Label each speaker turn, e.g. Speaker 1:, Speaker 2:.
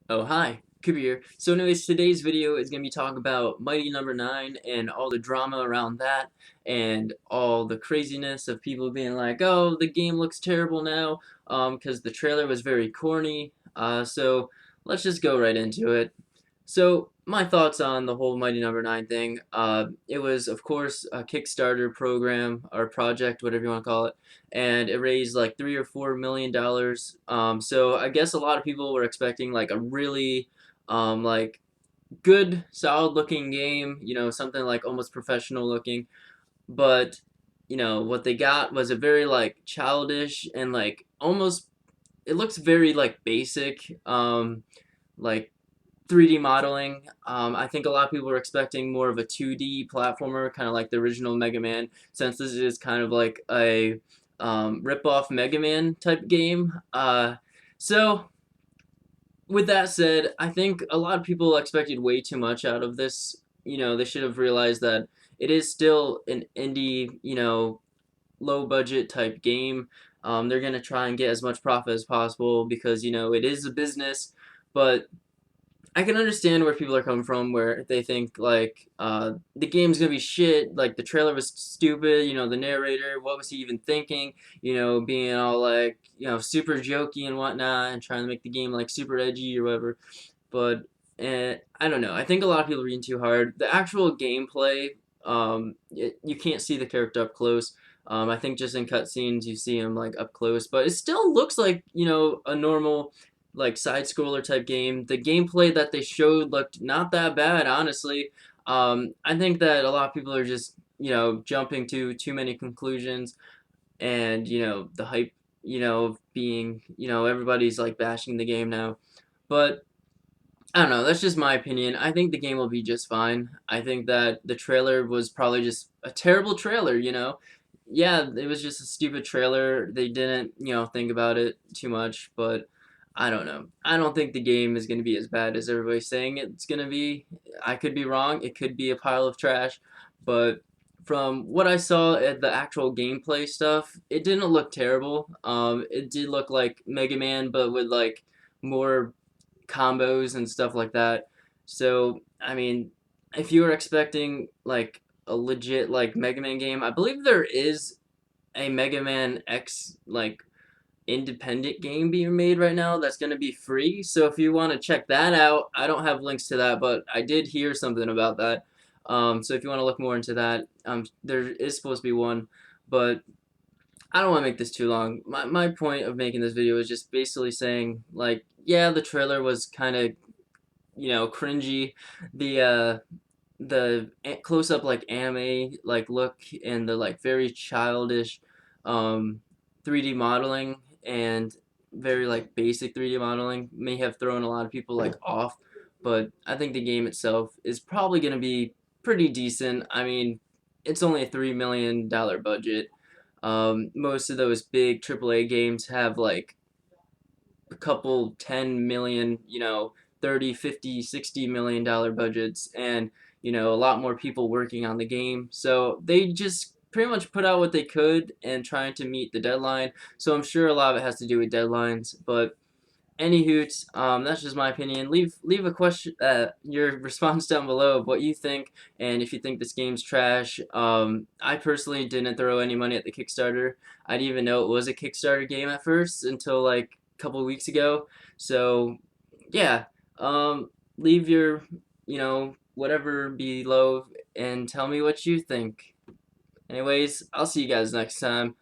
Speaker 1: Oh, hi, Cooper here. So anyways, today's video is going to be talking about Mighty Number 9 and all the drama around that and all the craziness of people being like, oh, the game looks terrible now because the trailer was very corny. So let's just go right into it. So my thoughts on the whole Mighty Number 9 thing. It was, of course, a Kickstarter program or project, whatever you want to call it, and it raised like $3 or $4 million. So I guess a lot of people were expecting like a really like good, solid looking game, something like almost professional looking. But what they got was a very like childish and like almost it looks very like basic. Like 3D modeling. I think a lot of people were expecting more of a 2D platformer, kind of like the original Mega Man, since this is kind of like a rip-off Mega Man type game. So, with that said, I think a lot of people expected way too much out of this. They should have realized that it is still an indie, low budget type game. They're going to try and get as much profit as possible because, it is a business, but I can understand where people are coming from, where they think like the game's gonna be shit. Like the trailer was stupid. The narrator, what was he even thinking? Being all like super jokey and whatnot, and trying to make the game like super edgy or whatever. But I don't know. I think a lot of people are reading too hard. The actual gameplay, you can't see the character up close. I think just in cutscenes you see him like up close, but it still looks like a normal like side scroller type game. The gameplay that they showed looked not that bad, honestly. I think that a lot of people are just jumping to too many conclusions, and the hype, being everybody's like bashing the game now, but I don't know. That's just my opinion. I think the game will be just fine. I think that the trailer was probably just a terrible trailer, Yeah, it was just a stupid trailer. They didn't, think about it too much, but I don't know. I don't think the game is going to be as bad as everybody's saying it's going to be. I could be wrong. It could be a pile of trash, but from what I saw at the actual gameplay stuff, it didn't look terrible. It did look like Mega Man, but with like more combos and stuff like that. So, I mean, if you were expecting like a legit like Mega Man game, I believe there is a Mega Man X like independent game being made right now that's going to be free. So if you want to check that out, I don't have links to that, but I did hear something about that. So if you want to look more into that, there is supposed to be one, but I don't want to make this too long. My point of making this video is just basically saying like, yeah, the trailer was kind of cringy. The close up like anime like look and the like very childish um 3D modeling and very like basic 3D modeling may have thrown a lot of people like off, but I think the game itself is probably going to be pretty decent. I mean, it's only a $3 million budget. Most of those big AAA games have like a couple 10 million, 30, 50, $60 million budgets, and a lot more people working on the game. So they just pretty much put out what they could and trying to meet the deadline. So I'm sure a lot of it has to do with deadlines, but any hoots, that's just my opinion. Leave a question, your response down below of what you think, and if you think this game's trash. I personally didn't throw any money at the Kickstarter. I didn't even know it was a Kickstarter game at first until like a couple of weeks ago. So yeah, leave your whatever below and tell me what you think. Anyways, I'll see you guys next time.